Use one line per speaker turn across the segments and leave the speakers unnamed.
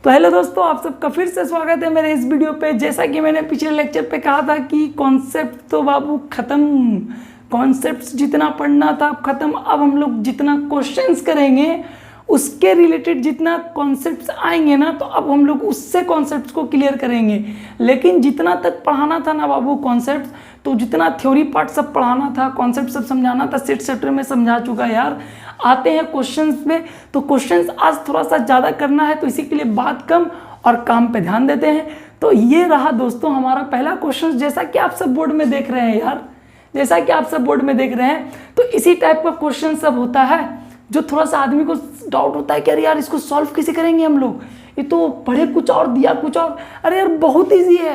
तो हेलो दोस्तों, आप सबका फिर से स्वागत है मेरे इस वीडियो पे। जैसा कि मैंने पिछले लेक्चर पे कहा था कि कॉन्सेप्ट तो बाबू ख़त्म, कॉन्सेप्ट्स जितना पढ़ना था ख़त्म। अब हम लोग जितना क्वेश्चंस करेंगे उसके रिलेटेड जितना कॉन्सेप्ट्स आएंगे ना, तो अब हम लोग उससे कॉन्सेप्ट्स को क्लियर करेंगे। लेकिन जितना तक पढ़ाना था ना बाबू कॉन्सेप्ट्स, तो जितना थ्योरी पार्ट सब पढ़ाना था, कॉन्सेप्ट सब समझाना था, सिक्स्थ चैप्टर में समझा चुका यार। आते हैं क्वेश्चंस में, तो क्वेश्चंस आज थोड़ा सा ज़्यादा करना है, तो इसी के लिए बात कम और काम पे ध्यान देते हैं। तो ये रहा दोस्तों हमारा पहला क्वेश्चन, जैसा कि आप सब बोर्ड में देख रहे हैं यार, जैसा कि आप सब बोर्ड में देख रहे हैं। तो इसी टाइप का क्वेश्चन सब होता है जो थोड़ा सा आदमी को डाउट होता है कि अरे यार इसको सॉल्व कैसे करेंगे हम लोग, ये तो पढ़े कुछ और दिया कुछ और। अरे यार बहुत ईजी है,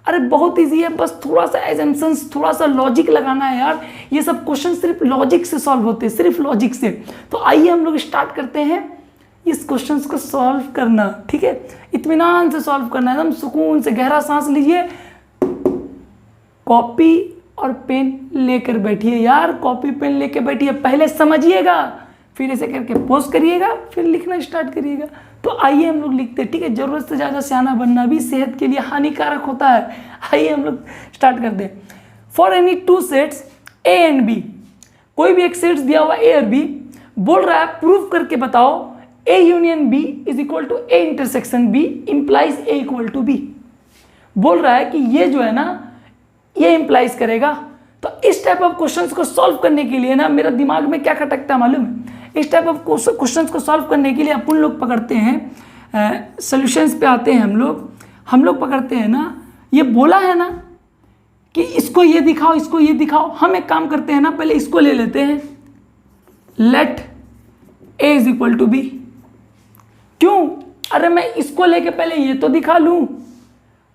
अरे बहुत ईजी है, बस थोड़ा सा एजम्पशंस, थोड़ा सा लॉजिक लगाना है यार। ये सब क्वेश्चन सिर्फ लॉजिक से सॉल्व होते हैं, सिर्फ लॉजिक से। तो आइए हम लोग स्टार्ट करते हैं इस क्वेश्चन को सॉल्व करना, ठीक है। इत्मीनान से सॉल्व करना है, एकदम सुकून से। गहरा सांस लीजिए, कॉपी और पेन लेकर बैठिए यार, कॉपी पेन लेकर बैठिए। पहले समझिएगा, फिर ऐसे करके पोस्ट करिएगा, फिर लिखना स्टार्ट करिएगा। तो आइए हम लोग लिखते हैं, ठीक है। जरूरत से ज़्यादा सियाना बनना भी सेहत के लिए हानिकारक होता है। आइए हम लोग स्टार्ट करते हैं। For any two sets A and B, कोई भी एक सेट्स दिया हुआ ए और बी, बोल रहा है प्रूव करके बताओ A union B is equal to A intersection B implies A equal to B. बोल रहा है कि ये जो है ना, ये इंप्लाइज करेगा। तो इस टाइप ऑफ क्वेश्चंस को सॉल्व करने के लिए ना मेरा दिमाग में क्या खटकता है मालूम है? इस टाइप ऑफ क्वेश्चंस को सॉल्व करने के लिए अपन लोग पकड़ते हैं, सॉल्यूशंस पे आते हैं हम लोग पकड़ते हैं ना, ये बोला है ना कि इसको ये दिखाओ, इसको ये दिखाओ। हम एक काम करते हैं ना, पहले इसको ले लेते हैं, let A is equal to B. क्यों? अरे मैं इसको लेके पहले ये तो दिखा लूँ,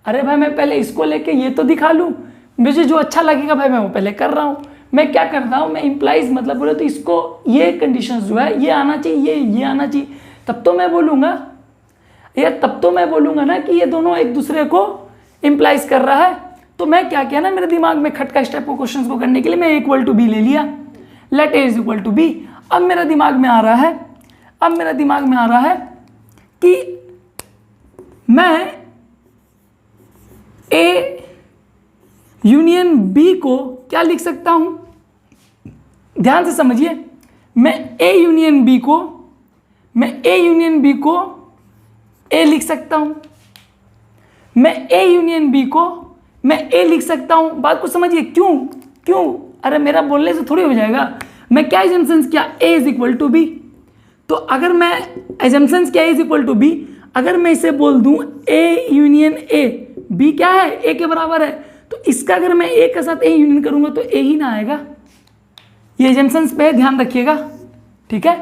अरे भाई मैं पहले इसको लेके ये तो दिखा लूँ, मुझे जो अच्छा लगेगा भाई मैं वो पहले कर रहा हूँ। मैं क्या कर रहा हूँ, मैं इंप्लाइज मतलब बोले तो इसको ये कंडीशंस जो है ये आना चाहिए, ये आना चाहिए, तब तो मैं बोलूँगा यार, तब तो मैं बोलूँगा ना कि ये दोनों एक दूसरे को इंप्लाइज कर रहा है। तो मैं क्या किया ना, मेरे दिमाग में खटका इस टाइप को क्वेश्चन को करने के लिए मैं इक्वल टू बी ले लिया, let A is equal to B. अब मेरा दिमाग में आ रहा है, कि मैं ए यूनियन बी को क्या लिख सकता हूं, ध्यान से समझिए। मैं ए यूनियन बी को ए लिख सकता हूं, मैं ए यूनियन बी को मैं ए लिख सकता हूं। बात को समझिए, क्यों? अरे मेरा बोलने से थोड़ी हो जाएगा। मैं क्या एजम्पशंस किया, ए इज इक्वल टू बी। तो अगर मैं एजम्पशंस क्या, ए इज इक्वल टू बी, अगर मैं इसे बोल दूं ए यूनियन ए, बी क्या है, ए के बराबर है, तो इसका अगर मैं ए के साथ ए यूनियन करूंगा तो ए ही ना आएगा। ये एजम्पशंस पे ध्यान रखिएगा, ठीक है।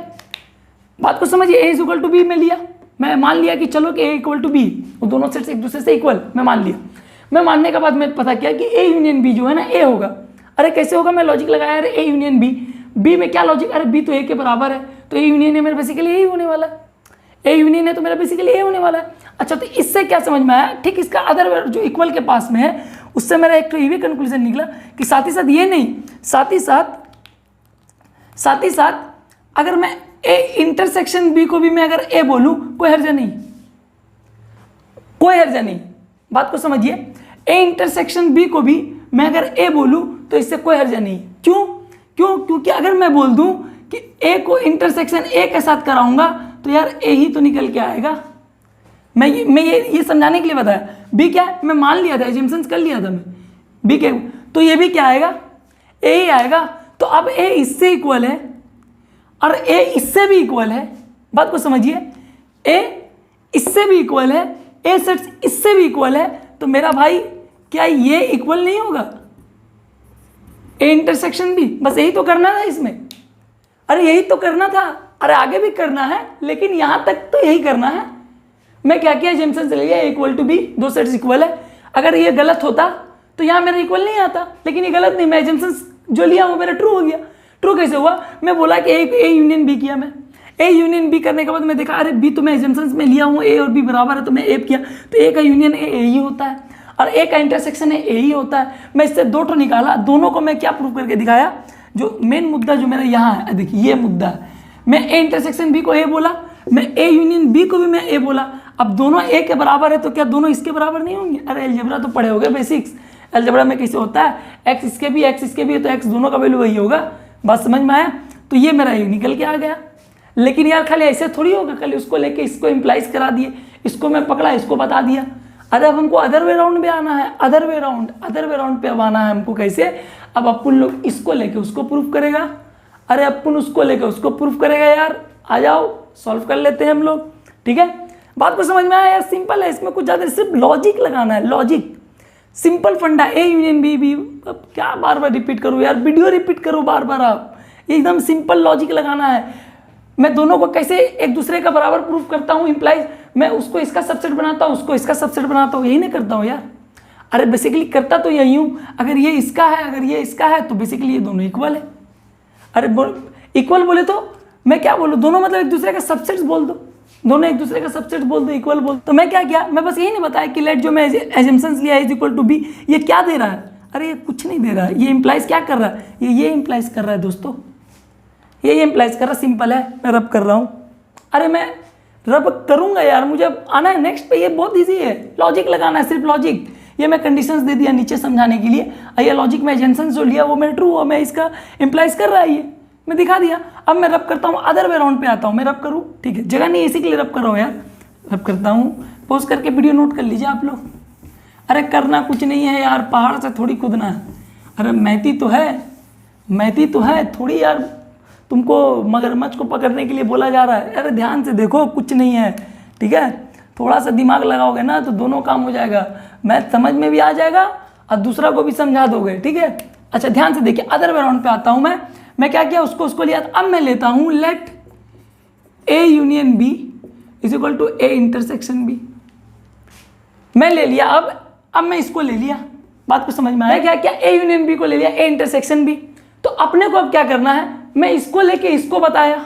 बात को समझिए, ए इज इक्वल टू बी में लिया, मैं मान लिया कि चलो कि ए इक्वल टू बी, वो दोनों सेट्स एक दूसरे से इक्वल, मैं मान लिया। मैं मानने के बाद मैं पता किया कि ए यूनियन बी जो है ना ए होगा। अरे कैसे होगा, मैं लॉजिक लगाया, अरे ए यूनियन बी, बी में क्या लॉजिक, अरे बी तो ए के बराबर है, तो ए यूनियन है मेरा बेसिकली ए होने वाला है, ए यूनियन है तो मेरा बेसिकली ए होने वाला है। अच्छा, तो इससे क्या समझ में आया, ठीक इसका अदर जो इक्वल के पास में है उससे मेरा एक तो ये भी कंक्लूजन निकला कि साथ ही साथ ये नहीं, साथ ही साथ अगर मैं ए इंटरसेक्शन बी को भी मैं अगर ए बोलूं, कोई हर्जा नहीं। बात को समझिए, ए इंटरसेक्शन बी को भी मैं अगर ए बोलूं तो इससे कोई हर्जा नहीं। क्यों? क्योंकि अगर मैं बोल दूं कि ए को इंटरसेक्शन ए के साथ कराऊंगा तो यार ए ही तो निकल के आएगा। मैं ये समझाने के लिए बताया। बी क्या है, मैं मान लिया था, एजम्पशंस कर लिया था मैं, बी के, तो ये भी क्या आएगा, ए ही आएगा। तो अब ए इससे इक्वल है और ए इससे भी इक्वल है। बात को समझिए, ए इससे भी इक्वल है, ए सेट्स इससे भी इक्वल है, तो मेरा भाई क्या ये इक्वल नहीं होगा, ए इंटरसेक्शन बी? बस यही तो करना था इसमें, अरे यही तो करना था, अरे आगे भी करना है लेकिन यहां तक तो यही करना है। मैं क्या किया, एजम्पशन से लिया इक्वल टू बी, दो सेट्स इक्वल है। अगर ये गलत होता तो यहाँ मेरा इक्वल नहीं आता, लेकिन ये गलत नहीं, मैं एजम्पशन जो लिया वो मेरा ट्रू हो गया। ट्रू कैसे हुआ, मैं बोला कि ए यूनियन बी किया, मैं ए यूनियन बी करने के बाद मैं देखा अरे बी तो मैं एजम्पशंस में लिया हूँ, ए और बी बराबर है, तो मैं ए किया, तो ए का यूनियन ए ही होता है और ए का इंटरसेक्शन ए ही होता है। मैं इससे दो ठो निकाला, दोनों को मैं क्या प्रूव करके दिखाया, जो मेन मुद्दा जो मेरा यहाँ है, देखिए ये मुद्दा है। मैं ए इंटरसेक्शन बी को ए बोला, मैं ए यूनियन बी को भी मैं ए बोला। अब दोनों ए के बराबर है तो क्या दोनों इसके बराबर नहीं होंगे? अरे अलजेब्रा तो पढ़े होगे बेसिक्स, अलजेब्रा में कैसे होता है, एक्स इसके भी है तो एक्स दोनों का वैल्यू वही होगा। बात समझ में आया? तो ये मेरा ये निकल के आ गया। लेकिन यार खाली ऐसे थोड़ी होगा, खाली उसको लेके इसको इम्प्लाइज करा दिए, इसको मैं पकड़ा, इसको बता दिया। अरे अब हमको अदर वे राउंड में आना है, अदर वे राउंड पे अब आना है हमको। कैसे? अब अपन लोग इसको लेके उसको प्रूफ करेगा, अरे अपन उसको लेके उसको प्रूफ करेगा। यार आ जाओ सॉल्व कर लेते हैं हम लोग, ठीक है? बात को समझ में आया यार? सिंपल है, इसमें कुछ ज़्यादा, सिर्फ लॉजिक लगाना है, लॉजिक, सिंपल फंडा, ए यूनियन बी। अब क्या बार बार रिपीट करूँ यार, वीडियो रिपीट करो बार बार, आप एकदम सिंपल लॉजिक लगाना है। मैं दोनों को कैसे एक दूसरे का बराबर प्रूफ करता हूँ, इम्प्लाइज, मैं उसको इसका सबसेट बनाता हूँ, उसको इसका सबसेट बनाता हूँ, यही नहीं करता हूँ यार। अरे बेसिकली करता तो यही हूँ, अगर ये इसका है, अगर ये इसका है तो बेसिकली ये दोनों इक्वल है। अरे इक्वल बोले तो मैं क्या बोलूँ, दोनों मतलब एक दूसरे का सबसेट्स बोल दो, दोनों एक दूसरे का सबसेट बोल दो, इक्वल बोल। तो मैं क्या किया, मैं बस यही नहीं बताया कि लेट जो मैं एजम्पशंस लिया इज इक्वल टू बी, ये क्या दे रहा है? अरे ये कुछ नहीं दे रहा है, ये इंप्लाइज क्या कर रहा है, ये इंप्लाइज कर रहा है दोस्तों, ये इंप्लाइज कर रहा है। सिंपल है, मैं रब कर रहा हूँ। अरे मैं रब करूँगा यार, मुझे आना है नेक्स्ट पे, ये बहुत ईजी है, लॉजिक लगाना है, सिर्फ लॉजिक। ये मैं कंडीशंस दे दिया नीचे समझाने के लिए, ये लॉजिक में एजम्पशंस जो लिया वो मेरा ट्रू हुआ, मैं इसका इंप्लाइज कर रहा है, ये मैं दिखा दिया। अब मैं रब करता हूँ, अदर वे राउंड पे आता हूँ, मैं रब करूँ, ठीक है? जगह नहीं इसी के लिए रब कर रहा हूँ यार, रब करता हूँ। पोज करके वीडियो नोट कर लीजिए आप लोग। अरे करना कुछ नहीं है यार, पहाड़ से थोड़ी कूदना है। अरे मैथी तो है थोड़ी यार, तुमको मगरमच्छ को पकड़ने के लिए बोला जा रहा है। अरे ध्यान से देखो, कुछ नहीं है, ठीक है? थोड़ा सा दिमाग लगाओगे ना तो दोनों काम हो जाएगा, मैथ समझ में भी आ जाएगा और दूसरा को भी समझा दोगे, ठीक है? अच्छा ध्यान से देखिए, अदर वे राउंड पे आता हूँ मैं क्या किया, उसको लिया। अब मैं लेता हूँ let A union B is equal to A intersection B, मैं ले लिया। अब मैं इसको ले लिया, बात को समझ में आया? क्या ए यूनियन बी को ले लिया, ए इंटरसेक्शन बी। तो अपने को अब क्या करना है, मैं इसको लेके इसको बताया।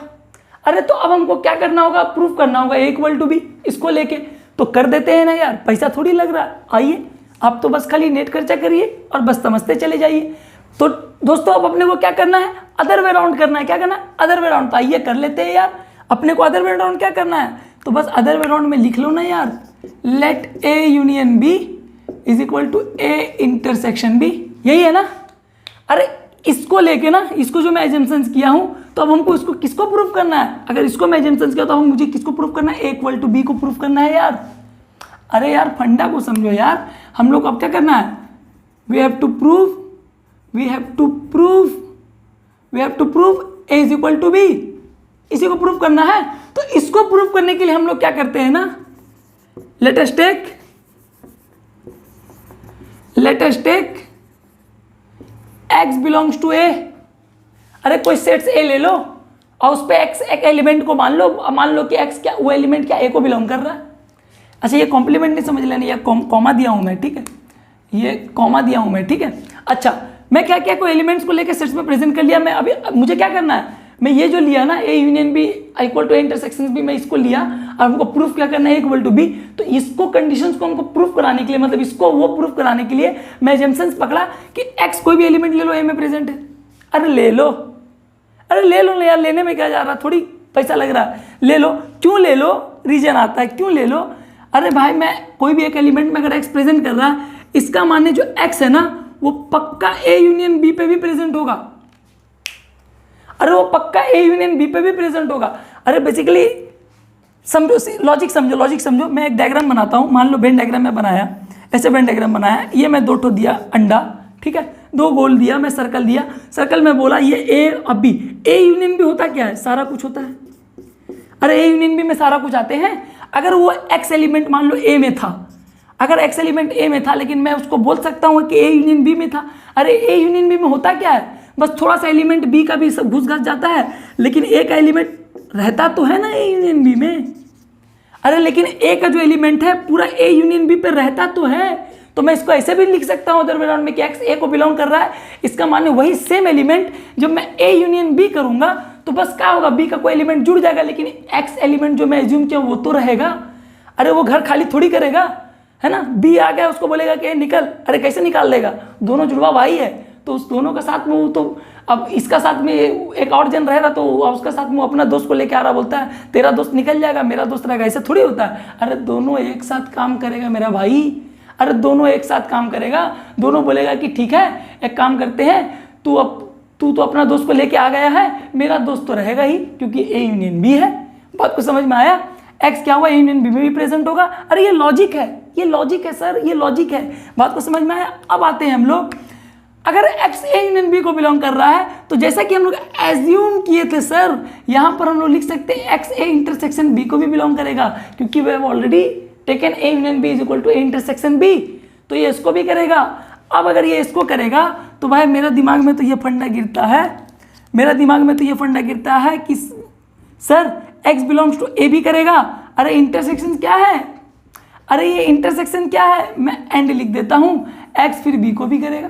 अरे तो अब हमको क्या करना होगा, प्रूफ करना होगा ए इक्वल टू बी, इसको लेके तो कर देते हैं ना यार, पैसा थोड़ी लग रहा है। आइए आप तो बस खाली नेट खर्चा करिए और बस समझते चले जाइए। तो दोस्तों अब अपने को क्या करना है, अदर वे राउंड करना है। क्या करना है, अदर वे राउंड। तो आइए कर लेते हैं यार, अपने को अदर वे राउंड क्या करना है, तो बस अदर वे राउंड में लिख लो ना यार, let A union B is equal to A intersection B, यही है ना? अरे इसको लेके ना, इसको जो मैं एजम्पशंस किया हूँ, तो अब हमको इसको किसको प्रूफ करना है? अगर इसको मैं एजम्पशंस किया तो अब मुझे किसको प्रूफ करना है, ए इक्वल टू बी को प्रूफ करना है यार। अरे यार फंडा को समझो यार, हम लोग अब क्या करना है, we have to prove A is equal to B, इसी को प्रूफ करना है। तो इसको प्रूफ करने के लिए हम लोग क्या करते हैं ना, let us take x belongs to A. अरे कोई सेट्स ए ले लो और उस पर x एक एलिमेंट को मान लो कि x क्या, वो एलिमेंट क्या ए को बिलोंग कर रहा है। अच्छा ये कॉम्प्लीमेंट नहीं समझ लेना, ये कॉमा दिया हूं मैं, ठीक है? ये कॉमा दिया हूं मैं, ठीक है? अच्छा मैं क्या कोई एलिमेंट्स को लेकर सेट्स में प्रेजेंट कर लिया। मैं अभी मुझे क्या करना है, मैं ये जो लिया ना A union B equal to A intersection B, मैं इसको लिया और हमको प्रूफ क्या करना है, इक्वल टू बी। तो इसको कंडीशंस को हमको प्रूफ कराने के लिए, मतलब इसको वो प्रूफ कराने के लिए मैं एजम्पशंस पकड़ा कि एक्स कोई भी एलिमेंट ले लो ए में प्रेजेंट है। अरे ले लो ना यार, लेने में क्या जा रहा, थोड़ी पैसा लग रहा है, ले लो। क्यों ले लो, रीजन आता है क्यों ले लो। अरे भाई मैं कोई भी एक एलिमेंट में अगर एक्स प्रेजेंट कर रहा है, इसका माने जो एक्स है ना वो पक्का ए यूनियन बी पे भी प्रेजेंट होगा। अरे वो पक्का ए यूनियन बी पे भी प्रेजेंट होगा। अरे बेसिकली समझो, लॉजिक समझो। मैं एक डायग्राम बनाता हूँ, मान लो वेन डायग्राम में बनाया, ऐसे वेन डायग्राम बनाया, ये मैं 2 दिया अंडा, ठीक है? 2 गोल दिया, मैं सर्कल दिया, सर्कल में बोला ये ए अब बी। ए यूनियन बी होता क्या है, सारा कुछ होता है। अरे ए यूनियन बी में सारा कुछ आते हैं। अगर वो एक्स एलिमेंट मान लो ए में था, अगर एक्स एलिमेंट ए में था, लेकिन मैं उसको बोल सकता हूँ कि ए यूनियन बी में था। अरे ए यूनियन बी में होता क्या है, बस थोड़ा सा एलिमेंट बी का भी सब घुस जाता है, लेकिन ए का एलिमेंट रहता तो है ना ए यूनियन बी में। अरे लेकिन ए का जो एलिमेंट है पूरा ए यूनियन बी पे रहता तो है। तो मैं इसको ऐसे भी लिख सकता हूँ अदर वे राउंड में कि एक्स ए को बिलोंग कर रहा है, इसका माने वही सेम एलिमेंट जब मैं ए यूनियन बी करूंगा तो बस क्या होगा, बी का कोई एलिमेंट जुड़ जाएगा, लेकिन एक्स एलिमेंट जो मैं एज्यूम किया वो तो रहेगा। अरे वो घर खाली थोड़ी करेगा, है ना? बी आ गया उसको बोलेगा कि निकल, अरे कैसे निकाल देगा, दोनों जुड़वा भाई है, तो उस दोनों का साथ में वो तो अब इसका साथ में एक और जन रहेगा तो उसका साथ में अपना दोस्त को लेके आ रहा, बोलता है तेरा दोस्त निकल जाएगा मेरा दोस्त रहेगा, ऐसा थोड़ी होता है। अरे दोनों एक साथ काम करेगा मेरा भाई, अरे दोनों एक साथ काम करेगा, दोनों बोलेगा कि ठीक है एक काम करते हैं, तू तो अपना दोस्त को लेके आ गया है, मेरा दोस्त तो रहेगा ही क्योंकि ए यूनियन बी है। बात को समझ में आया? एक्स क्या हुआ, ए यूनियन बी में भी प्रेजेंट होगा। अरे ये लॉजिक है, ये लॉजिक है सर, ये लॉजिक है। बात को समझ में आया? अब आते हैं हम लोग, अगर एक्स ए यूनियन बी को बिलोंग कर रहा है तो जैसा कि हम लोग एज्यूम किए थे सर, यहाँ पर हम लोग लिख सकते हैं एक्स ए इंटरसेक्शन बी को भी बिलोंग करेगा, क्योंकि वे already taken A union B is equal to A intersection B, तो ये इसको भी करेगा। अब अगर ये इसको करेगा तो भाई मेरा दिमाग में तो ये फंडा गिरता है, मेरा दिमाग में तो ये फंडा गिरता है कि सर एक्स बिलोंग्स टू ए भी करेगा। अरे इंटरसेक्शन क्या है, अरे ये इंटरसेक्शन क्या है, मैं एंड लिख देता हूं, एक्स फिर बी को भी करेगा।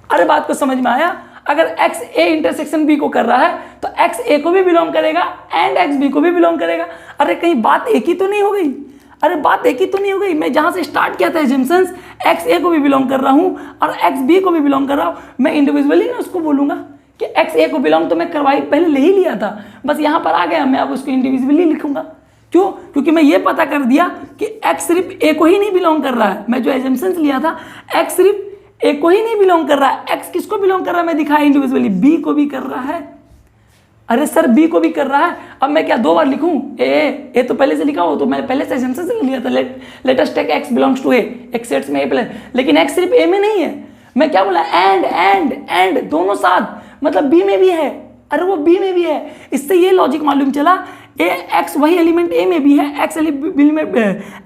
अरे बात को समझ में आया? अगर एक्स ए इंटरसेक्शन बी को कर रहा है तो एक्स ए को भी बिलोंग करेगा एंड एक्स बी को भी बिलोंग करेगा। अरे कहीं बात एक ही तो नहीं हो गई, अरे बात एक ही तो नहीं हो गई। मैं जहां से स्टार्ट किया था एजम्पशंस, एक्स ए को भी बिलोंग कर रहा हूं और एक्स बी को भी बिलोंग कर रहा हूं, मैं इंडिविजुअली ना उसको बोलूंगा कि एक्स ए को बिलोंग तो मैं करवाई पहले ले ही लिया था, बस यहाँ पर आ गया, मैं अब उसको इंडिविजुअली लिखूंगा। क्यों? क्योंकि मैं ये पता कर दिया कि एक्स सिर्फ ए को ही नहीं बिलोंग कर रहा है। मैं जो एजम्पशंस लिया था एक्स सिर्फ ए को ही नहीं बिलोंग कर रहा है, एक्स किसको बिलोंग कर रहा है मैं दिखाया इंडिविजुअली, बी को भी कर रहा है। अरे सर बी को भी कर रहा है, अब मैं क्या दो बार लिखूं? ए तो पहले से लिखा हो, तो मैं पहले से एजम्पशन से लिया था, let us take x belongs to A, x sets में ए प्लस, लेकिन एक्स सिर्फ ए में नहीं है, मैं क्या बोला एंड दोनों साथ, मतलब बी में भी है। अरे वो बी में भी है, इससे ये लॉजिक मालूम चला ए एक्स वही एलिमेंट ए में भी है, एक्स बी में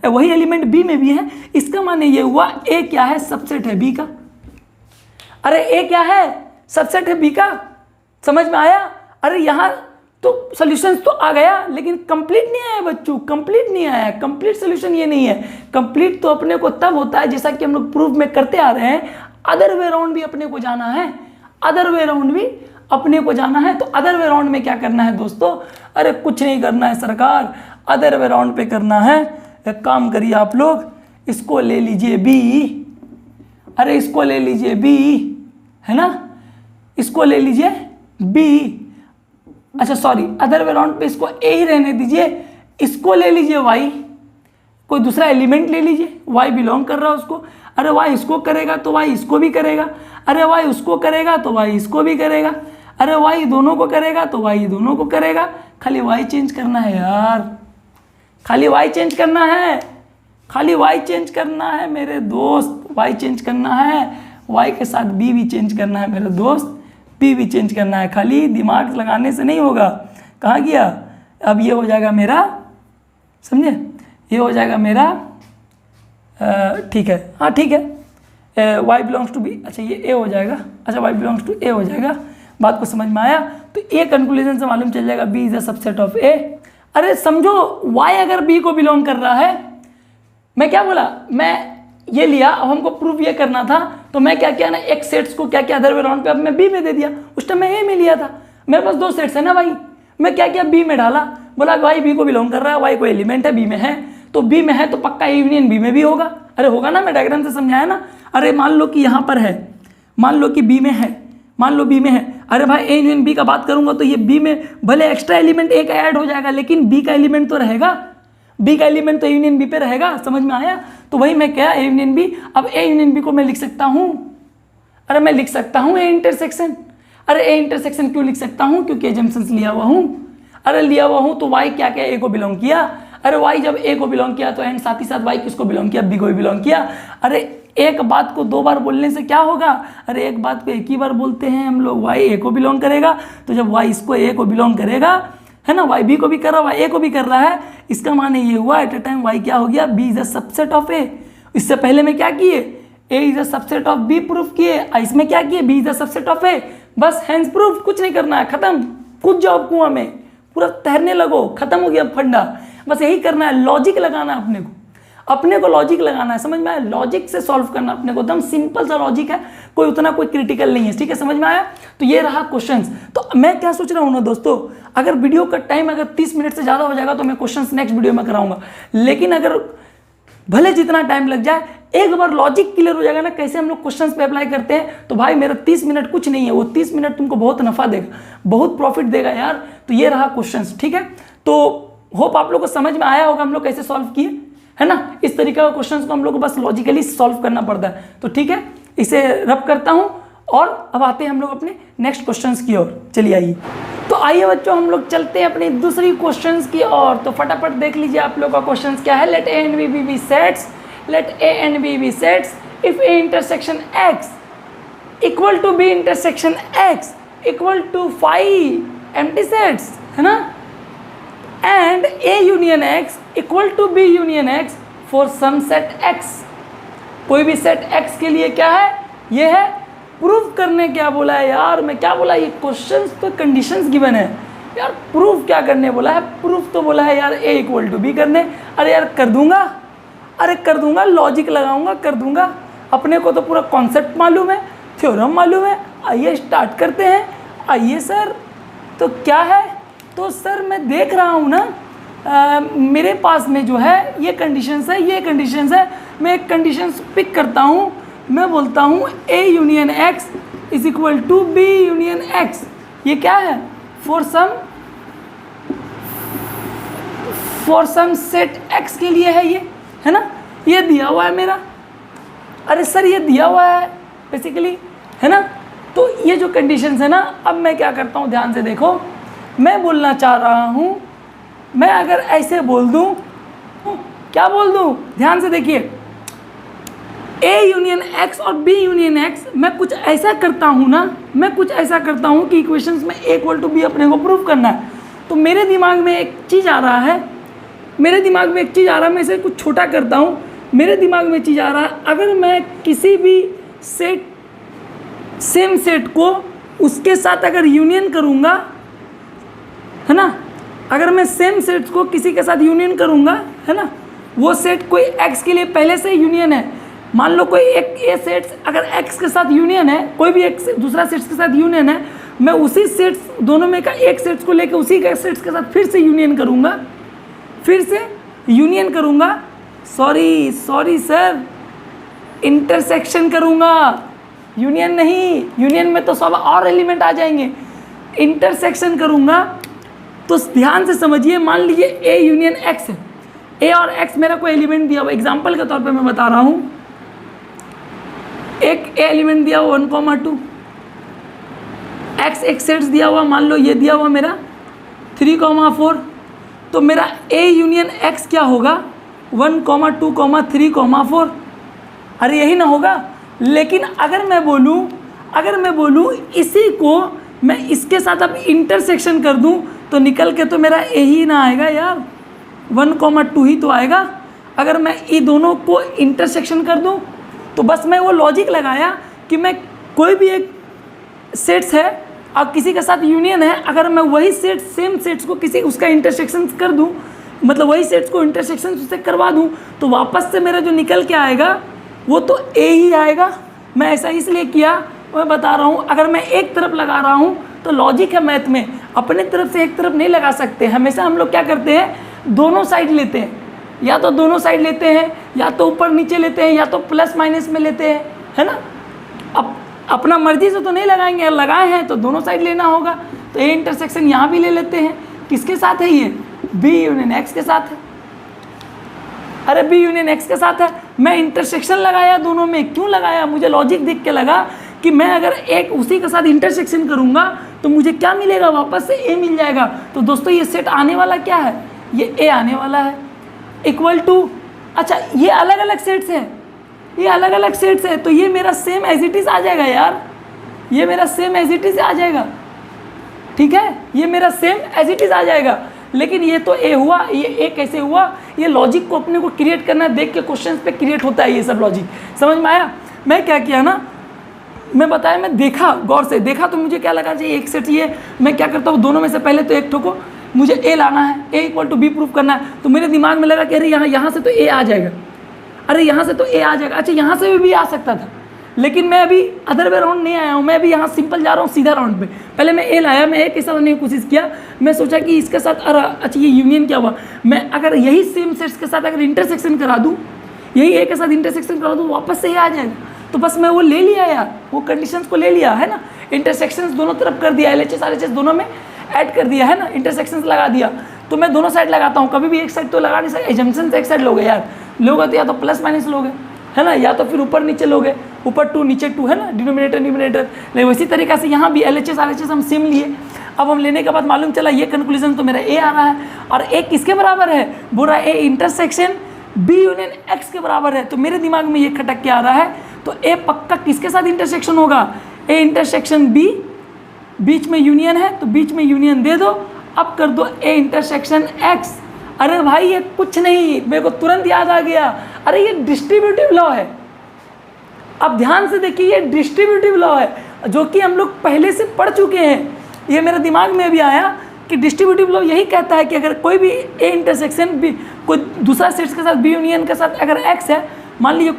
वही एलिमेंट बी में भी है, इसका माने ये हुआ ए क्या है, सबसेट है बी का। अरे ए क्या है, सबसेट है बी का, समझ में आया? अरे यहाँ तो सॉल्यूशन तो आ गया लेकिन कंप्लीट नहीं आया बच्चों, कंप्लीट नहीं आया, कंप्लीट सॉल्यूशन ये नहीं है। कंप्लीट तो अपने को तब होता है जैसा कि हम लोग प्रूफ में करते आ रहे हैं, अदर वे राउंड भी अपने को जाना है, अदर वे राउंड भी अपने को जाना है। तो अदर वे राउंड में क्या करना है दोस्तों? अरे कुछ नहीं करना है सरकार, अदर वे राउंड पे करना है, एक काम करिए आप लोग, इसको ले लीजिए बी, अरे इसको ले लीजिए बी, है ना, इसको ले लीजिए बी, अच्छा सॉरी अदर वे राउंड पे इसको ए ही रहने दीजिए, इसको ले लीजिए वाई, कोई दूसरा एलिमेंट ले लीजिए, वाई बिलोंग कर रहा है उसको। अरे वाई इसको करेगा तो वाई इसको भी करेगा, अरे वाई उसको करेगा तो वाई इसको भी करेगा, अरे वाई दोनों को करेगा तो वाई दोनों को करेगा। खाली वाई चेंज करना है यार, खाली वाई चेंज करना है, खाली वाई चेंज करना है मेरे दोस्त, वाई चेंज करना है, वाई के साथ बी भी चेंज करना है मेरे दोस्त, बी भी चेंज करना है, खाली दिमाग लगाने से नहीं होगा। कहाँ गया? अब ये हो जाएगा मेरा, समझे, ये हो जाएगा मेरा, ठीक है, हाँ ठीक है, वाई बिलोंग्स टू बी, अच्छा ये ए हो जाएगा, अच्छा वाई बिलोंग्स टू ए हो जाएगा। बात को समझ में आया? तो ए कंक्लूजन से मालूम चल जाएगा B is a subset of A. अरे समझो वाई अगर बी को बिलोंग कर रहा है, मैं क्या बोला, मैं ये लिया, अब हमको प्रूफ ये करना था, तो मैं क्या किया ना, एक सेट्स को क्या किया अदर वे राउंड पे, अब मैं बी में दे दिया, उस टाइम मैं ए में लिया था, मेरे पास दो सेट्स है ना भाई, मैं क्या किया बी में डाला, बोला वाई बी को बिलोंग कर रहा है, वाई को एलिमेंट है बी में है, तो बी में है तो पक्का ए यूनियन बी में भी होगा। अरे होगा ना, मैं डायग्राम से समझाया ना। अरे मान लो कि यहाँ पर है, मान लो कि बी में है, मान लो बी में है, अरे भाई ए यूनियन बी का बात करूंगा तो ये बी में भले एक्स्ट्रा एलिमेंट ए का ऐड हो जाएगा, लेकिन बी का एलिमेंट तो रहेगा, बी का एलिमेंट तो ए यूनियन बी पे रहेगा, समझ में आया? तो वही मैं क्या, ए यूनियन बी, अब ए यूनियन बी को मैं लिख सकता हूँ, अरे मैं लिख सकता हूँ ए इंटरसेक्शन। अरे ए इंटरसेक्शन क्यों लिख सकता हूँ? क्योंकि एजम्पशंस लिया हुआ हूँ, अरे लिया हुआ हूँ तो वाई क्या क्या ए को बिलोंग किया, अरे वाई जब ए को बिलोंग किया तो एंड साथ ही साथ वाई किसको बिलोंग किया, बी को भी बिलोंग किया। अरे एक बात को दो बार बोलने से क्या होगा, अरे एक बात को एक ही बार बोलते हैं हम लोग, वाई ए को बिलोंग करेगा, तो जब वाई इसको ए को बिलोंग करेगा, है ना, वाई बी को भी कर रहा है, वाई ए को भी कर रहा है, इसका माने ये हुआ एट अ टाइम वाई क्या हो गया, B is a subset of A. इससे पहले में क्या किए, A is a subset of B proof किए, इसमें क्या किए, B is a subset of A, बस हैंस प्रूफ, कुछ नहीं करना है, खत्म, कूद जाओ कुआं में, पूरा तैरने लगो, खत्म हो गया फंडा, बस यही करना है, लॉजिक लगाना है अपने को, अपने को लॉजिक लगाना है, समझ में आया? लॉजिक से सॉल्व करना अपने को, एकदम सिंपल सा लॉजिक है, कोई उतना कोई क्रिटिकल नहीं है, ठीक है, समझ में आया? तो ये रहा क्वेश्चंस। तो मैं क्या सोच रहा हूँ ना दोस्तों, अगर वीडियो का टाइम अगर 30 मिनट से ज़्यादा हो जाएगा तो मैं क्वेश्चंस नेक्स्ट वीडियो में कराऊंगा, लेकिन अगर भले जितना टाइम लग जाए एक बार लॉजिक क्लियर हो जाएगा ना कैसे हम लोग क्वेश्चंस पे अप्लाई करते हैं, तो भाई मेरा 30 मिनट कुछ नहीं है, वो 30 मिनट तुमको बहुत नफा देगा, बहुत प्रॉफिट देगा यार। तो ये रहा क्वेश्चंस, ठीक है। तो होप आप लोग को समझ में आया होगा हम लोग कैसे सॉल्व किए, है ना। इस तरीके का क्वेश्चंस को हम लोग को बस लॉजिकली सॉल्व करना पड़ता है। तो ठीक है, इसे रब करता हूँ और अब आते हैं हम लोग अपने नेक्स्ट क्वेश्चंस की ओर। चलिए आइए, तो आइए बच्चों हम लोग चलते हैं अपने दूसरी क्वेश्चंस की ओर। तो फटाफट देख लीजिए आप लोग का क्वेश्चंस क्या है। Let A and B be sets, let A and B be sets if A intersection X equal to B intersection X equal to phi empty sets, है ना, and A union X equal to B union X for some set X। कोई भी set X के लिए क्या है, ये है प्रूफ करने। क्या बोला है यार, मैं क्या बोला, ये क्वेश्चंस तो कंडीशंस गिवन है यार, प्रूफ क्या करने बोला है, प्रूफ तो बोला है यार A इक्वल टू B करने। अरे यार कर दूंगा, अरे कर दूंगा, लॉजिक लगाऊंगा, कर दूंगा। अपने को तो पूरा कॉन्सेप्ट मालूम है, थ्योरम मालूम है। आइए स्टार्ट करते हैं। आइए सर, तो क्या है, तो सर मैं देख रहा हूँ ना, मेरे पास में जो है ये कंडीशंस है, ये कंडीशंस है। मैं एक कंडीशंस पिक करता हूँ, मैं बोलता हूँ A union X is equal to B union X। ये क्या है, फॉर सम सेट X के लिए है ये, है ना, ये दिया हुआ है मेरा। अरे सर ये दिया हुआ है बेसिकली, है ना। तो ये जो कंडीशंस है ना, अब मैं क्या करता हूँ, ध्यान से देखो, मैं बोलना चाह रहा हूँ, मैं अगर ऐसे बोल दूँ, क्या बोल दूँ, ध्यान से देखिए, A यूनियन X और B यूनियन X, मैं कुछ ऐसा करता हूँ ना, मैं कुछ ऐसा करता हूँ कि इक्वेशंस में A इक्वल टू B अपने को प्रूव करना है। तो मेरे दिमाग में एक चीज़ आ रहा है, मैं इसे कुछ छोटा करता हूँ। मेरे दिमाग में चीज़ आ रहा है, अगर मैं किसी भी सेम सेट को उसके साथ अगर यूनियन करूँगा, है ना, अगर मैं सेम सेट्स को किसी के साथ यूनियन करूँगा, है ना, वो सेट कोई X के लिए पहले से यूनियन है। मान लो कोई एक ए सेट्स अगर X के साथ यूनियन है, कोई भी एक दूसरा सेट्स के साथ यूनियन है, मैं उसी सेट्स दोनों में का एक सेट्स को लेकर उसी के सेट्स के साथ फिर से यूनियन करूँगा, सॉरी सर, इंटरसेक्शन करूँगा, यूनियन नहीं, यूनियन में तो सब और एलिमेंट आ जाएंगे, इंटरसेक्शन करूँगा। तो ध्यान से समझिए, मान लीजिए A यूनियन X है, A और X मेरा कोई एलिमेंट दिया हुआ, एग्जाम्पल के तौर पे मैं बता रहा हूँ, एक A एलिमेंट दिया हुआ 1,2, X एक सेट्स दिया हुआ, मान लो ये दिया हुआ मेरा 3,4, तो मेरा A यूनियन X क्या होगा, 1,2,3,4। अरे यही ना होगा। लेकिन अगर मैं बोलूँ इसी को मैं इसके साथ अब इंटरसेक्शन कर दूँ, तो निकल के तो मेरा A ही ना आएगा यार, 1,2 ही तो आएगा। अगर मैं ये दोनों को इंटरसेक्शन कर दूँ, तो बस मैं वो लॉजिक लगाया कि मैं कोई भी एक सेट्स है और किसी के साथ यूनियन है, अगर मैं वही सेम सेट्स को किसी उसका इंटरसेक्शन कर दूं, मतलब वही सेट्स को इंटरसेक्शन उससे करवा दूं, तो वापस से मेरा जो निकल के आएगा वो तो A ही आएगा। मैं ऐसा इसलिए किया, मैं बता रहा हूँ, अगर मैं एक तरफ लगा रहा हूँ तो लॉजिक है मैथ में, अपने तरफ से एक तरफ नहीं लगा सकते। हमेशा हम लोग क्या करते हैं, दोनों साइड लेते हैं, या तो दोनों साइड लेते हैं, या तो ऊपर नीचे लेते हैं, या तो प्लस माइनस में लेते हैं, है ना। अब अपना मर्जी से तो नहीं लगाएंगे, लगाए हैं तो दोनों साइड लेना होगा। तो ये इंटरसेक्शन यहाँ भी ले लेते हैं, किसके साथ है ये, B यूनियन X के साथ है। अरे B यूनियन X के साथ है, मैं इंटरसेक्शन लगाया दोनों में, क्यों लगाया, मुझे लॉजिक देख के लगा कि मैं अगर एक उसी के साथ इंटरसेक्शन करूँगा तो मुझे क्या मिलेगा, वापस से A मिल जाएगा। तो दोस्तों ये सेट आने वाला क्या है, ये A आने वाला है, इक्वल टू, अच्छा ये अलग अलग सेट्स है, ये अलग अलग सेट्स है, तो ये मेरा सेम एज इट इज़ आ जाएगा यार, ये मेरा सेम एज इट इज़ आ जाएगा, ठीक है, ये मेरा सेम एज इट इज़ आ जाएगा। लेकिन ये तो A हुआ, ये A कैसे हुआ, ये लॉजिक को अपने को क्रिएट करना, देख के क्वेश्चन पे क्रिएट होता है ये सब लॉजिक, समझ में आया। मैं क्या किया ना, मैं बताया, मैं देखा, गौर से देखा, तो मुझे क्या लगा चाहिए, एक सेट चाहिए। मैं क्या करता हूँ, दोनों में से पहले तो एक ठोको, मुझे A लाना है, A equal to B proof करना है। तो मेरे दिमाग में लगा कि अरे यहाँ से तो A आ जाएगा, अरे यहाँ से तो A आ जाएगा, अच्छा यहाँ से भी आ सकता था, लेकिन मैं अभी अदर वे राउंड नहीं आया हूँ, मैं अभी यहाँ सिंपल जा रहा हूँ सीधा राउंड पे। पहले मैं A लाया, मैं A के साथ लाने की कोशिश किया, मैं सोचा कि इसके साथ, अरे अच्छा ये यूनियन क्या हुआ, मैं अगर यही सेम सेट्स के साथ अगर इंटरसेक्शन करा दूँ, यही ए के साथ इंटरसेक्शन करा तो वापस से ये आ जाएगा। तो बस मैं वो ले लिया यार, वो कंडीशंस को ले लिया है ना, इंटरसेक्शंस दोनों तरफ कर दिया, LHS RHS दोनों में ऐड कर दिया है ना, इंटरसेक्शंस लगा दिया। तो मैं दोनों साइड लगाता हूँ, कभी भी एक साइड तो लगा नहीं सकता, एजम्पशन एक साइड लोगे यार, लोगे तो या तो प्लस माइनस लोगे है ना, या तो फिर ऊपर नीचे लोगे, ऊपर 2 नीचे 2 है ना, डिनोमिनेटर न्यूमिनेटर। लेकिन उसी तरीक़े से यहाँ भी LHS RHS हम सेम लिए। अब हम लेने के बाद मालूम चला ये कंक्लूजन तो मेरा ए आ रहा है, और ए किसके बराबर है, बोल रहा है A intersection B union X के बराबर है। तो मेरे दिमाग में ये खटक के आ रहा है, तो ए पक्का किसके साथ इंटरसेक्शन होगा, ए इंटरसेक्शन बी, बीच में यूनियन है तो बीच में यूनियन दे दो। अब कर दो ए इंटरसेक्शन एक्स। अरे भाई ये कुछ नहीं, मेरे को तुरंत याद आ गया, अरे ये डिस्ट्रीब्यूटिव लॉ है। अब ध्यान से देखिए, ये डिस्ट्रीब्यूटिव लॉ है जो कि हम लोग पहले से पढ़ चुके हैं। ये मेरे दिमाग में भी आया कि डिस्ट्रीब्यूटिव लॉ यही कहता है कि अगर कोई भी ए इंटरसेक्शन बी, कोई दूसरा सेट के साथ बी यूनियन के साथ अगर एक्स है, मान लीजिए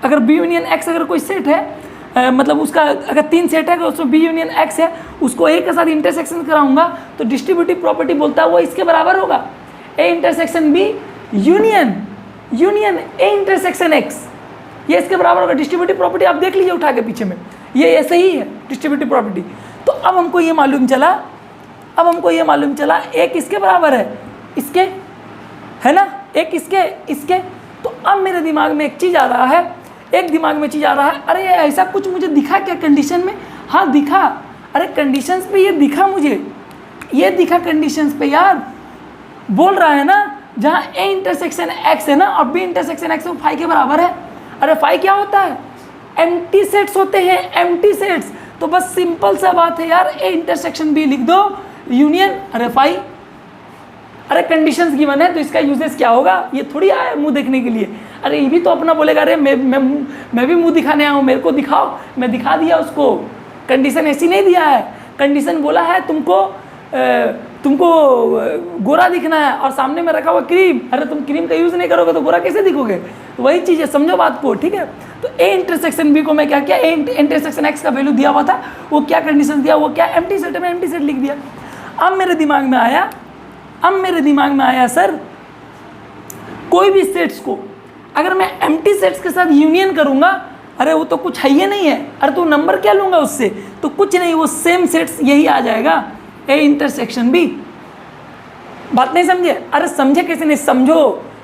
अगर बी यूनियन एक्स अगर कोई सेट है, मतलब उसका अगर 3 सेट है, उसमें बी यूनियन एक्स है, उसको ए के साथ इंटरसेक्शन कराऊंगा तो डिस्ट्रीब्यूटिव प्रॉपर्टी बोलता है वो इसके बराबर होगा, A intersection B union A intersection X, ये इसके बराबर होगा। डिस्ट्रीब्यूटिव प्रॉपर्टी आप देख लीजिए उठा के पीछे में, ये ऐसे ही है डिस्ट्रीब्यूटिव प्रॉपर्टी। तो अब हमको ये मालूम चला, ए किसके बराबर है, इसके, है ना, एक इसके। तो अब मेरे दिमाग में एक चीज़ आ रहा है, अरे ऐसा कुछ मुझे दिखा क्या कंडीशन में, हाँ दिखा, अरे कंडीशंस पे ये दिखा मुझे, ये दिखा कंडीशंस पे यार, बोल रहा है ना जहाँ ए इंटरसेक्शन एक्स है ना और बी इंटरसेक्शन एक्स वो फाई के बराबर है। अरे फाई क्या होता है, एम्प्टी सेट्स होते हैं, एम्प्टी सेट्स। तो बस सिंपल सा बात है यार, ए इंटरसेक्शन बी लिख दो, यूनियन, अरे फाई, अरे कंडीशंस गिवन है तो इसका यूजेस क्या होगा, ये थोड़ी आया मुंह देखने के लिए। अरे ये भी तो अपना बोलेगा, अरे मैं भी मुंह दिखाने आया हूँ, मेरे को दिखाओ, मैं दिखा दिया उसको। कंडीशन ऐसी नहीं दिया है, कंडीशन बोला है तुमको गोरा दिखना है और सामने में रखा हुआ क्रीम, अरे तुम क्रीम का यूज़ नहीं करोगे तो गोरा कैसे दिखोगे, वही चीज़ है, समझो बात को, ठीक है। तो ए इंटरसेक्शन बी को मैं क्या किया, ए इंटरसेक्शन एक्स का वैल्यू दिया हुआ था, वो क्या कंडीशन दिया, वो क्या एम्प्टी सेट है, मैं एम्प्टी सेट लिख दिया। अब मेरे दिमाग में आया सर, कोई भी सेट्स को अगर मैं एम्प्टी सेट्स के साथ यूनियन करूंगा, अरे वो तो कुछ है ही नहीं है, अरे तो नंबर क्या लूंगा उससे, तो कुछ नहीं, वो सेम सेट्स यही आ जाएगा, ए इंटरसेक्शन बी। बात नहीं समझे, अरे समझे कैसे नहीं,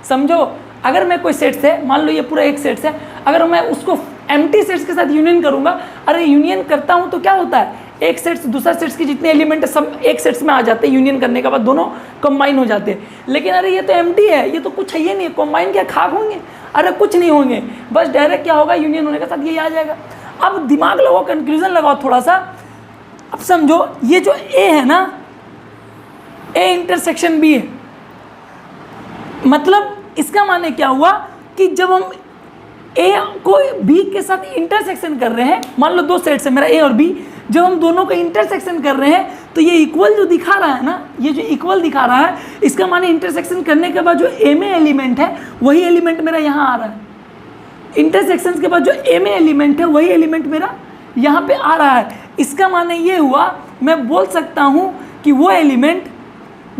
समझो। अगर मैं कोई सेट्स है, मान लो ये पूरा एक सेट्स है, अगर मैं उसको एम्प्टी सेट्स के साथ यूनियन करूंगा, अरे यूनियन करता हूं तो क्या होता है, एक सेट्स दूसरा सेट्स के जितने एलिमेंट है सब एक सेट्स में आ जाते हैं, यूनियन करने के बाद दोनों कंबाइन हो जाते हैं। लेकिन अरे ये तो एम्प्टी है, ये तो कुछ है ही नहीं, कंबाइन क्या खाक होंगे, अरे कुछ नहीं होंगे, बस डायरेक्ट क्या होगा, यूनियन होने के साथ यही आ जाएगा। अब दिमाग लगाओ, कंक्लूजन लगाओ थोड़ा सा। अब समझो ये जो ए है ना, ए इंटरसेक्शन बी है, मतलब इसका माने क्या हुआ कि जब हम ए को बी के साथ इंटरसेक्शन कर रहे हैं, मान लो 2 सेट्स है मेरा ए और बी, जब हम दोनों को इंटरसेक्शन कर रहे हैं तो ये इक्वल जो दिखा रहा है ना, ये जो इक्वल दिखा रहा है, इसका माने इंटरसेक्शन करने के बाद जो ए में एलिमेंट है वही एलिमेंट मेरा यहाँ आ रहा है, इंटरसेक्शन के बाद जो ए में एलिमेंट है वही एलिमेंट मेरा यहाँ पे आ रहा है। इसका माने ये हुआ, मैं बोल सकता हूँ कि वो एलिमेंट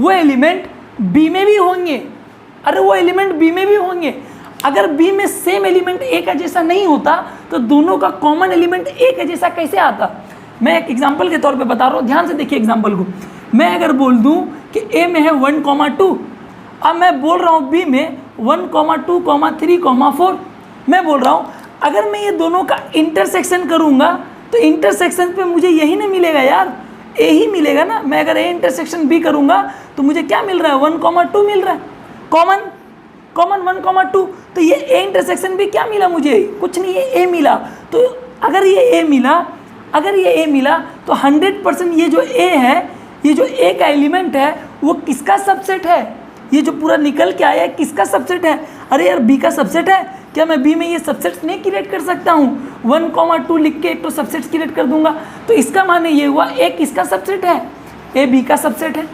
बी में भी होंगे, अरे वो एलिमेंट बी में भी होंगे। अगर बी में सेम एलिमेंट ए का जैसा नहीं होता तो दोनों का कॉमन एलिमेंट ए का जैसा कैसे आता। मैं एक एग्जांपल के तौर पे बता रहा हूँ, ध्यान से देखिए एग्जांपल को। मैं अगर बोल दूँ कि ए में है 1,2, अब मैं बोल रहा हूँ बी में 1,2, 3, 4, मैं बोल रहा हूँ अगर मैं ये दोनों का इंटरसेक्शन करूँगा तो इंटरसेक्शन पे मुझे यही नहीं मिलेगा यार, ए ही मिलेगा ना। मैं अगर ए इंटरसेक्शन बी करूँगा तो मुझे क्या मिल रहा है, 1,2 मिल रहा है, कॉमन 1,2। तो ये ए इंटरसेक्शन भी क्या मिला मुझे, कुछ नहीं, ये ए मिला। तो अगर ये ए मिला तो 100% ये जो ए है, ये जो ए का एलिमेंट है वो किसका सबसेट है, ये जो पूरा निकल के आया है किसका सबसेट है। अरे यार बी का सबसेट है, क्या मैं बी में ये सबसेट्स नहीं क्रिएट कर सकता हूँ, 1,2 लिख के एक तो सबसेट्स क्रिएट कर दूंगा। तो इसका माने ये हुआ ए किसका सबसेट है, ए बी का सबसेट है।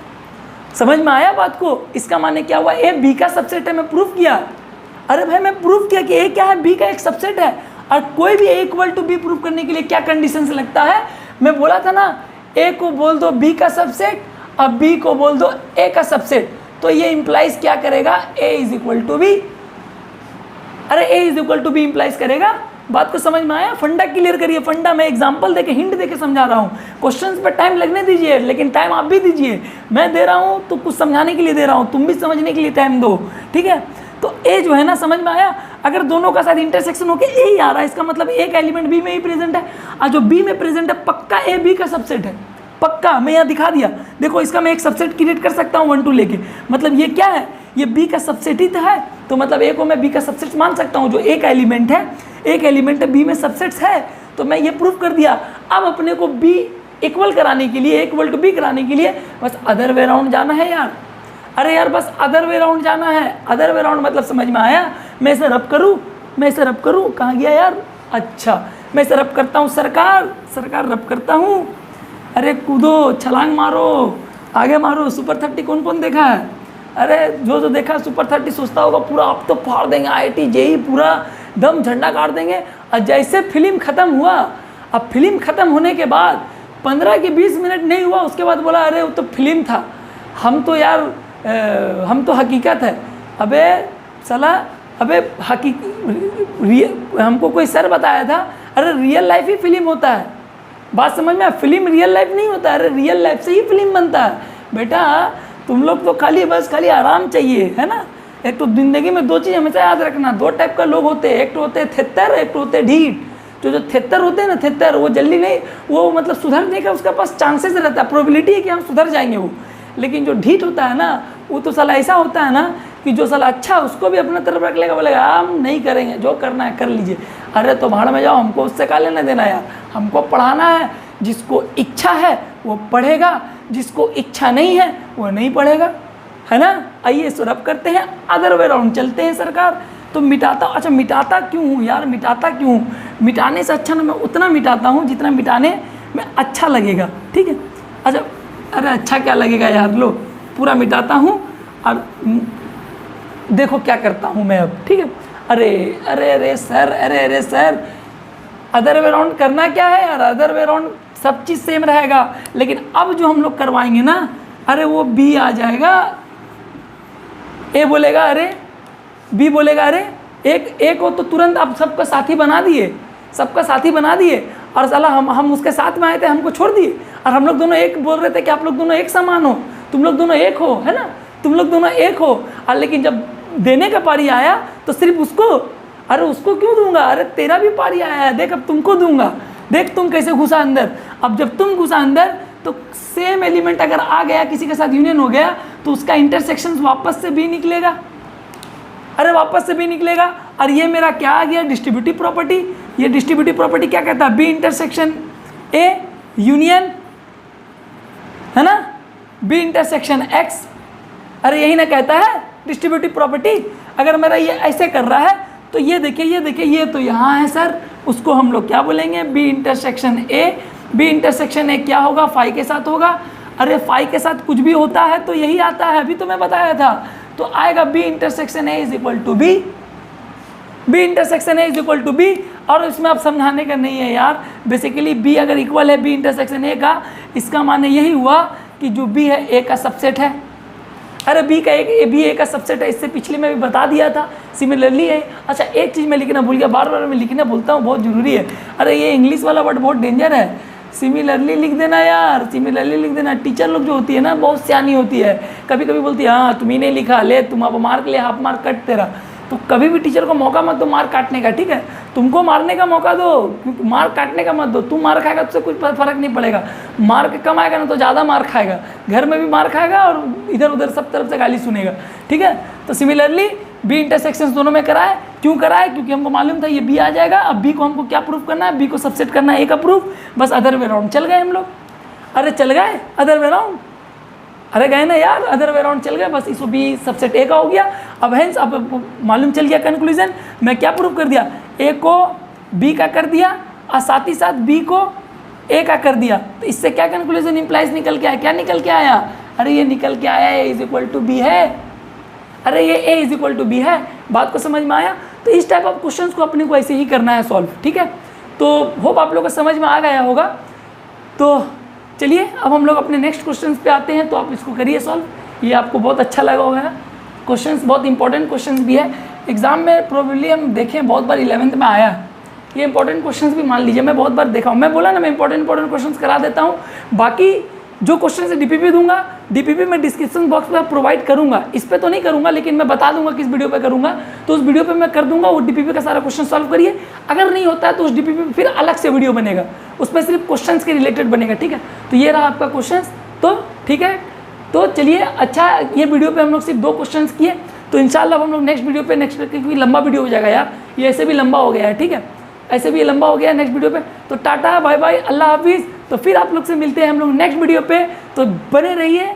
समझ में आया बात को, इसका माने क्या हुआ, ए बी का सबसेट है, मैं प्रूफ किया। अरे भाई मैं प्रूफ किया कि ए क्या है, बी का एक सबसेट है। और कोई भी ए इक्वल टू बी प्रूफ करने के लिए क्या कंडीशंस लगता है, मैं बोला था ना, ए को बोल दो बी का सबसेट और बी को बोल दो ए का सबसेट, तो ये इंप्लाइज क्या करेगा, A is equal to B. अरे A is equal to B implies करेगा। बात को समझ में आया? फंडा क्लियर करिए, फंडा मैं एग्जांपल देके हिंट देके समझा रहा हूँ। क्वेश्चंस पे टाइम लगने दीजिए, लेकिन टाइम आप भी दीजिए। मैं दे रहा हूँ तो कुछ समझाने के लिए दे रहा हूँ, तुम भी समझने के लिए टाइम दो, ठीक है। तो ए जो है ना, समझ में आया? अगर दोनों का साथ इंटरसेक्शन होकर ए ही आ रहा है, इसका मतलब एक एलिमेंट बी में ही प्रेजेंट है, और जो बी में प्रेजेंट है पक्का ए बी का सबसेट है, पक्का। मैं यहाँ दिखा दिया, देखो इसका मैं एक सबसेट क्रिएट कर सकता हूँ 1 2 लेके, मतलब ये क्या है, ये बी का सबसेट ही तो है, तो मतलब ए को मैं बी का सबसेट मान सकता हूँ। जो एक एलिमेंट है बी में सबसेट्स है, तो मैं ये प्रूफ कर दिया। अब अपने को बी इक्वल कराने के लिए, इक्वल टू बी कराने के लिए बस अदर वे राउंड जाना है यार। अरे यार बस अदर वे राउंड जाना है। अदर वे राउंड मतलब समझ में आया? मैं इसे रब करूँ, कहाँ गया यार? अच्छा, मैं इसे रब करता हूँ, सरकार रब करता हूँ। अरे कूदो, छलांग मारो, आगे मारो। सुपर 30 कौन कौन देखा है? अरे जो देखा सुपर 30 सोचता होगा पूरा अब तो फाड़ देंगे, IIT JEE पूरा दम झंडा गाड़ देंगे। और जैसे फिल्म ख़त्म हुआ, अब फिल्म ख़त्म होने के बाद 15 के 20 मिनट नहीं हुआ, उसके बाद बोला अरे वो तो फिल्म था, हम तो यार हम तो हकीकत है। अबे साला, अबे हमको कोई सर बताया था, अरे रियल लाइफ ही फिल्म होता है। बात समझ में? फिल्म रियल लाइफ नहीं होता है, अरे रियल लाइफ से ही फिल्म बनता है बेटा। तुम लोग तो खाली आराम चाहिए, है ना। एक तो ज़िंदगी में 2 चीज़ हमेशा याद रखना, 2 टाइप का लोग होते हैं, एक तो होते हैं थेत्तर, एक तो होते हैं ढीठ। जो थेत्तर होते हैं ना, थेत्तर, वो जल्दी नहीं, वो मतलब सुधरने का उसके पास चांसेस रहता है, प्रोबेबिलिटी है कि हम सुधर जाएंगे वो। लेकिन जो ढीठ होता है ना, वो तो साला ऐसा होता है ना कि जो साला अच्छा उसको भी अपने तरफ रख लेगा, बोलेगा हम नहीं करेंगे, जो करना है कर लीजिए। अरे तो भाड़ में जाओ, हमको उससे क्या लेना देना यार, हमको पढ़ाना है। जिसको इच्छा है वो पढ़ेगा, जिसको इच्छा नहीं है वो नहीं पढ़ेगा, है ना। आइए इस रब करते हैं, अदर वे राउंड चलते हैं सरकार। तो मिटाता, अच्छा मिटाता क्यों हूँ यार, मिटाता क्यों? मिटाने से अच्छा ना मैं उतना मिटाता हूँ जितना मिटाने में अच्छा लगेगा, ठीक है। अच्छा, अरे अच्छा क्या लगेगा यार, लो पूरा मिटाता हूँ और देखो क्या करता हूँ मैं अब, ठीक है। अरे सर, अदर वे राउंड करना क्या है यार, अदर वे राउंड सब चीज़ सेम रहेगा, लेकिन अब जो हम लोग करवाएंगे ना, अरे वो बी आ जाएगा, ए बोलेगा अरे, बी बोलेगा अरे, एक हो तो तुरंत आप सबका साथी बना दिए, और साला हम उसके साथ में आए थे, हमको छोड़ दिए, और हम लोग दोनों एक बोल रहे थे कि आप लोग दोनों एक समान हो, तुम लोग दोनों एक हो, है ना, तुम लोग दोनों एक हो। और लेकिन जब देने का पारी आया तो सिर्फ उसको, अरे उसको क्यों दूंगा, अरे तेरा भी पारी आया है, देख अब तुमको दूंगा, देख तुम कैसे घुसा अंदर। अब जब तुम घुसा अंदर तो सेम एलिमेंट अगर आ गया, किसी के साथ यूनियन हो गया, तो उसका इंटरसेक्शन वापस से भी निकलेगा, अरे वापस से भी निकलेगा। और ये मेरा क्या आ गया, डिस्ट्रीब्यूटिव प्रॉपर्टी। ये डिस्ट्रीब्यूटिव प्रॉपर्टी क्या कहता है, बी इंटरसेक्शन ए यूनियन, है ना, बी इंटरसेक्शन एक्स, अरे यही ना कहता है डिस्ट्रीब्यूटिव प्रॉपर्टी। अगर मेरा ये ऐसे कर रहा है तो ये देखिए ये तो यहाँ है सर, उसको हम लोग क्या बोलेंगे, B intersection A. B intersection A क्या होगा, फाई के साथ होगा। अरे फाई के साथ कुछ भी होता है तो यही आता है, अभी तो मैं बताया था। तो आएगा B intersection A is equal to B, B intersection A is equal to B. और इसमें आप समझाने का नहीं है यार, बेसिकली बी अगर इक्वल है बी इंटरसेक्शन ए का, इसका माने यही हुआ कि जो बी है ए का सबसेट है। अरे बी ए का सबसेट है, इससे पिछले में भी बता दिया था, सिमिलरली है। अच्छा एक चीज़ मैं लिखना भूल गया, बार बार मैं लिखना भूलता हूँ, बहुत ज़रूरी है। अरे ये इंग्लिश वाला वर्ड बहुत डेंजर है, सिमिलरली लिख देना यार, सिमिलरली लिख देना। टीचर लोग जो होती है ना बहुत सियानी होती है, कभी कभी बोलती है हाँ तुम ही नहीं लिखा, ले तुम अब मार्क ले, हाफ मार्क कट तेरा। तो कभी भी टीचर को मौका मत दो मार्क काटने का, ठीक है। तुमको मारने का मौका दो, क्योंकि मार्क काटने का मत दो। तुम मार खाएगा तो कुछ फर्क नहीं पड़ेगा, मार्क कम आएगा ना तो ज़्यादा मार खाएगा, घर में भी मार खाएगा और इधर उधर सब तरफ से गाली सुनेगा, ठीक है। तो सिमिलरली बी इंटरसेक्शंस दोनों में कराए, क्यों कराए, क्योंकि हमको मालूम था ये बी आ जाएगा। अब बी को हमको क्या प्रूफ करना है, बी को सबसेट करना है ए का प्रूफ, बस अदर वे राउंड चल गए हम लोग। अरे चल गए अदर वे राउंड, अरे गए ना यार, अदर वे राउंड चल गए, बस इसको बी सबसेट ए का हो गया। अब हेंस अब मालूम चल गया कंक्लूजन, मैं क्या प्रूफ कर दिया, ए को बी का कर दिया और साथ ही साथ बी को ए का कर दिया। तो इससे क्या कंक्लूजन इंप्लाइज निकल के आया, क्या निकल के आया, अरे ये निकल के आया ए इज इक्वल टू बी है, अरे ये ए इज इक्वल टू बी है। बात को समझ में आया। तो इस टाइप ऑफ क्वेश्चंस को अपने को ऐसे ही करना है सॉल्व, ठीक है। तो होप आप लोगों को समझ में आ गया होगा। तो चलिए अब हम लोग अपने नेक्स्ट क्वेश्चंस पे आते हैं, तो आप इसको करिए सॉल्व। ये आपको बहुत अच्छा लगा होगा, क्वेश्चंस बहुत इंपॉर्टेंट क्वेश्चंस भी है, एग्जाम में प्रोबेबली हम देखें बहुत बार 11th में आया है। ये इंपॉर्टेंट क्वेश्चंस भी मान लीजिए मैं बहुत बार देखा हूँ, मैं बोला ना मैं इंपॉर्टेंट क्वेश्चंस करा देता हूँ। बाकी जो क्वेश्चन से डीपीपी दूंगा, डीपीपी मैं डिस्क्रिप्शन बॉक्स में प्रोवाइड करूंगा, इस पे तो नहीं करूंगा लेकिन मैं बता दूंगा किस वीडियो पे करूंगा, तो उस वीडियो पे मैं कर दूंगा। वो डीपीपी का सारा क्वेश्चन सॉल्व करिए, अगर नहीं होता है तो उस डीपीपी पे फिर अलग से वीडियो बनेगा, उसमें सिर्फ क्वेश्चंस के रिलेटेड बनेगा, ठीक है। तो ये रहा आपका क्वेश्चन, तो ठीक है। तो चलिए अच्छा, ये वीडियो पे हम लोग सिर्फ 2 क्वेश्चन किए, तो इंशाल्लाह हम लोग नेक्स्ट वीडियो पे क्योंकि लंबा वीडियो हो जाएगा यार, ये ऐसे भी लंबा हो गया है, ठीक है, ऐसे भी ये लंबा हो गया है नेक्स्ट वीडियो पे। तो टाटा बाय बाय, अल्लाह हाफिज़। तो फिर आप लोग से मिलते हैं हम लोग नेक्स्ट वीडियो पे, तो बने रहिए।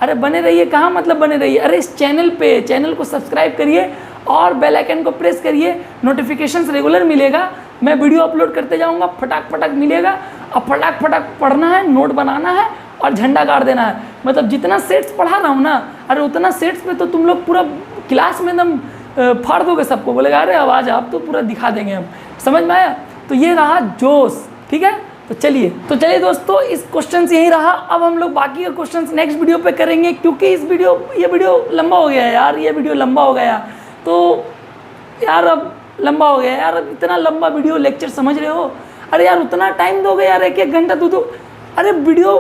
अरे बने रहिए कहाँ, मतलब बने रहिए, अरे इस चैनल पे, चैनल को सब्सक्राइब करिए और बेल आइकन को प्रेस करिए, नोटिफिकेशंस रेगुलर मिलेगा, मैं वीडियो अपलोड करते जाऊँगा, फटाक फटाक मिलेगा। अब फटाक फटाक पढ़ना है, नोट बनाना है और झंडा गाड़ देना है। मतलब जितना सेट्स पढ़ा रहा हूँ ना, अरे उतना सेट्स पे तो तुम लोग पूरा क्लास में एकदम फाड़ दोगे, सबको बोलेगा अरे आवाज़ आप तो पूरा दिखा देंगे हम, समझ में आया। तो ये रहा जोश, ठीक है। तो चलिए दोस्तों, इस क्वेश्चन से यही रहा। अब हम लोग बाकी के क्वेश्चन नेक्स्ट वीडियो पे करेंगे, क्योंकि ये वीडियो लंबा हो गया है यार, ये वीडियो लंबा हो गया। तो यार अब लंबा हो गया यार, अब इतना लंबा वीडियो लेक्चर समझ रहे हो, अरे यार उतना टाइम दोगे यार, 1-1 घंटा दो, अरे वीडियो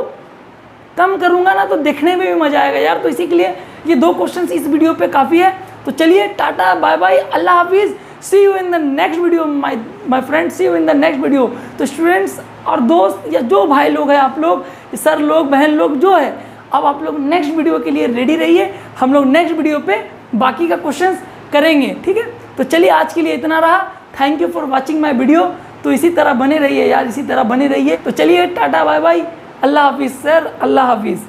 कम करूँगा ना तो देखने में भी मज़ा आएगा यार। तो इसी के लिए ये 2 क्वेश्चन इस वीडियो पे काफ़ी है। तो चलिए टाटा बाय बाय, अल्लाह हाफिज़, see you in the next video my friends, see you in the next video. तो स्टूडेंट्स और दोस्त या जो भाई लोग हैं, आप लोग, सर लोग, बहन लोग जो है, अब आप लोग नेक्स्ट वीडियो के लिए रेडी रहिए, हम लोग नेक्स्ट वीडियो पे बाकी का क्वेश्चन करेंगे, ठीक है। तो चलिए आज के लिए इतना रहा, thank you for watching my video. तो इसी तरह बने रहिए यार, इसी तरह बने रहिए। तो चलिए टाटा बाय बाय, अल्लाह हाफिज़ सर, अल्लाह हाफिज़।